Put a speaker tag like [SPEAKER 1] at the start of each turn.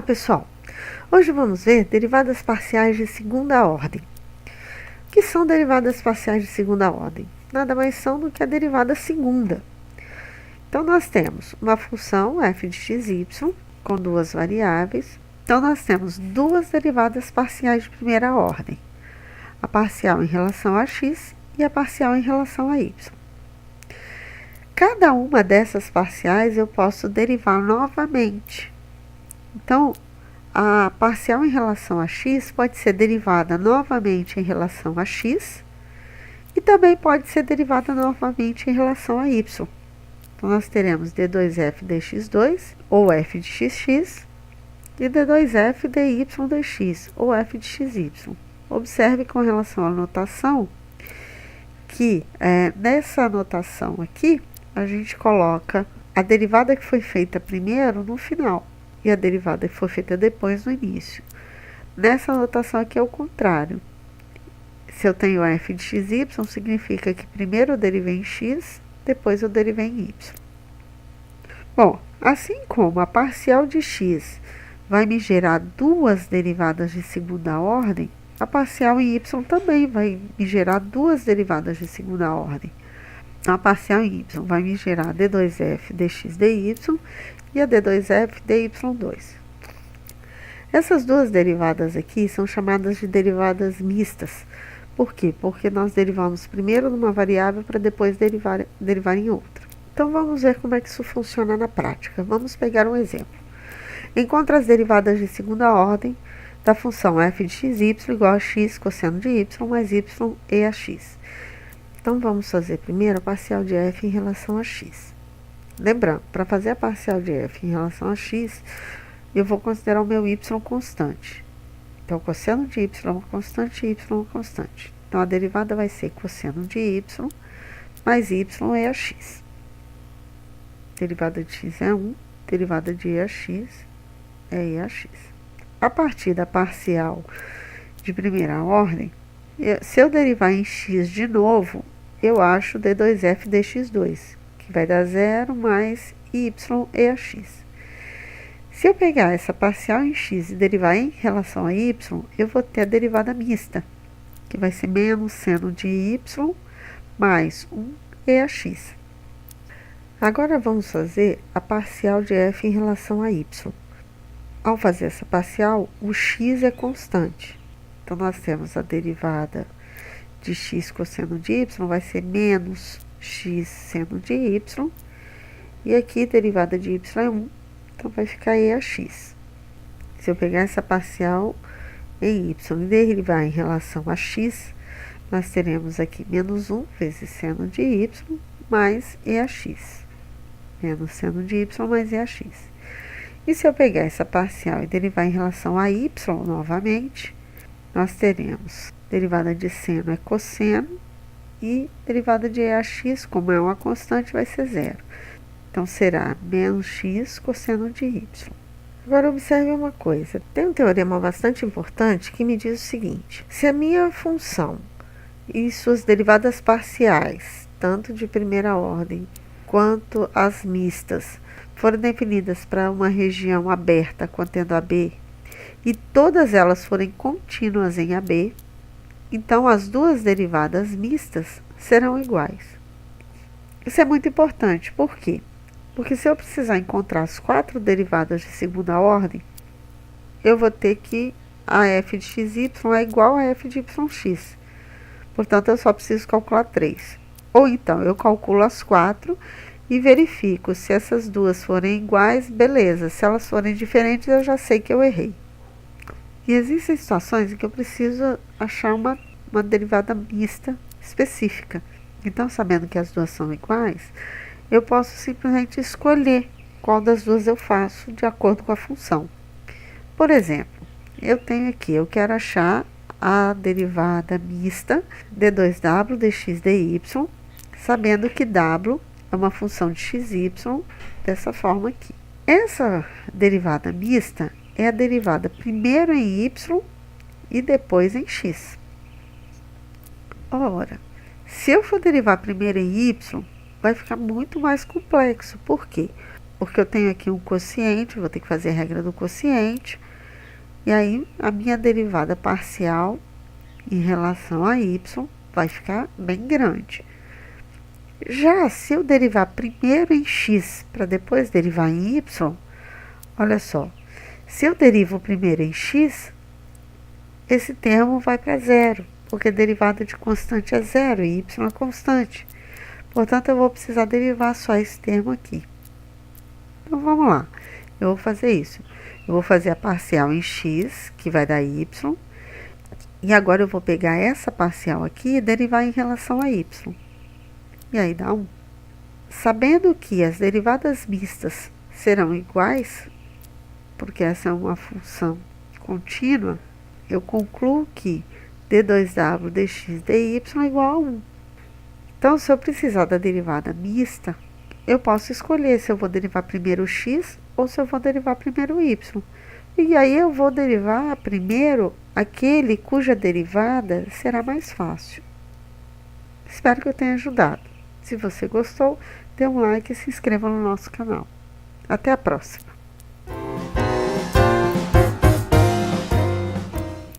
[SPEAKER 1] Olá, pessoal! Hoje vamos ver derivadas parciais de segunda ordem. O que são derivadas parciais de segunda ordem? Nada mais são do que a derivada segunda. Então, nós temos uma função f de xy com duas variáveis. Então, nós temos duas derivadas parciais de primeira ordem. A parcial em relação a x e a parcial em relação a y. Cada uma dessas parciais eu posso derivar novamente. Então, a parcial em relação a x pode ser derivada novamente em relação a x e também pode ser derivada novamente em relação a y. Então, nós teremos d2f dx2, ou f de xx, e d2f dy dx, ou f de xy. Observe com relação à notação que nessa notação aqui, a gente coloca a derivada que foi feita primeiro no final e a derivada que foi feita depois no início. Nessa notação aqui é o contrário. Se eu tenho f de xy, significa que primeiro eu derivei em x, depois eu derivei em y. Bom, assim como a parcial de x vai me gerar duas derivadas de segunda ordem, a parcial em y também vai me gerar duas derivadas de segunda ordem. A parcial em y vai me gerar d2f dx dy e a d2f dy2. Essas duas derivadas aqui são chamadas de derivadas mistas. Por quê? Porque nós derivamos primeiro numa variável para depois derivar em outra. Então, vamos ver como é que isso funciona na prática. Vamos pegar um exemplo. Encontre as derivadas de segunda ordem da função f de xy igual a x cosseno de y mais y e a x. Então, vamos fazer primeiro a parcial de f em relação a x. Lembrando, para fazer a parcial de f em relação a x, eu vou considerar o meu y constante. Então, cosseno de y é uma constante, y é uma constante. Então, a derivada vai ser cosseno de y mais y é a x. Derivada de x é 1, derivada de eax é eax. A partir da parcial de primeira ordem, se eu derivar em x de novo, eu acho d2f dx2, que vai dar 0 mais y e a x. Se eu pegar essa parcial em x e derivar em relação a y, eu vou ter a derivada mista, que vai ser menos seno de y mais 1 e a x. Agora, vamos fazer a parcial de f em relação a y. Ao fazer essa parcial, o x é constante. Então, nós temos a derivada de x cosseno de y vai ser menos x seno de y. E aqui, derivada de y é 1, então vai ficar eax. Se eu pegar essa parcial em y e derivar em relação a x, nós teremos aqui menos 1 vezes seno de y mais eax. Menos seno de y mais eax. E se eu pegar essa parcial e derivar em relação a y novamente, nós teremos derivada de seno é cosseno e derivada de eax, como é uma constante, vai ser 0. Então, será menos x cosseno de y. Agora, observe uma coisa. Tem um teorema bastante importante que me diz o seguinte. Se a minha função e suas derivadas parciais, tanto de primeira ordem quanto as mistas, forem definidas para uma região aberta contendo AB, e todas elas forem contínuas em AB, então as duas derivadas mistas serão iguais. Isso é muito importante. Por quê? Porque se eu precisar encontrar as quatro derivadas de segunda ordem, eu vou ter que a f de xy é igual a f de yx. Portanto, eu só preciso calcular 3. Ou então, eu calculo as 4 e verifico se essas duas forem iguais, beleza. Se elas forem diferentes, eu já sei que eu errei. E existem situações em que eu preciso achar uma derivada mista específica. Então, sabendo que as duas são iguais, eu posso simplesmente escolher qual das duas eu faço de acordo com a função. Por exemplo, eu tenho aqui, eu quero achar a derivada mista d2w dx dy, sabendo que w é uma função de xy dessa forma aqui. Essa derivada mista é a derivada primeiro em y e depois em x. Ora, se eu for derivar primeiro em y, vai ficar muito mais complexo. Por quê? porque eu tenho aqui um quociente, vou ter que fazer a regra do quociente, e aí a minha derivada parcial em relação a y vai ficar bem grande. Já se eu derivar primeiro em x para depois derivar em y, olha só, se eu derivo primeiro em x, esse termo vai para zero, porque a derivada de constante é zero e y é constante. Portanto, eu vou precisar derivar só esse termo aqui. Então, vamos lá. Eu vou fazer isso. Eu vou fazer a parcial em x, que vai dar y. E agora eu vou pegar essa parcial aqui e derivar em relação a y. E aí dá 1. Sabendo que as derivadas mistas serão iguais, porque essa é uma função contínua, eu concluo que d2w dx dy é igual a 1. Então, se eu precisar da derivada mista, eu posso escolher se eu vou derivar primeiro x ou se eu vou derivar primeiro y. E aí eu vou derivar primeiro aquele cuja derivada será mais fácil. Espero que eu tenha ajudado. Se você gostou, dê um like e se inscreva no nosso canal. Até a próxima!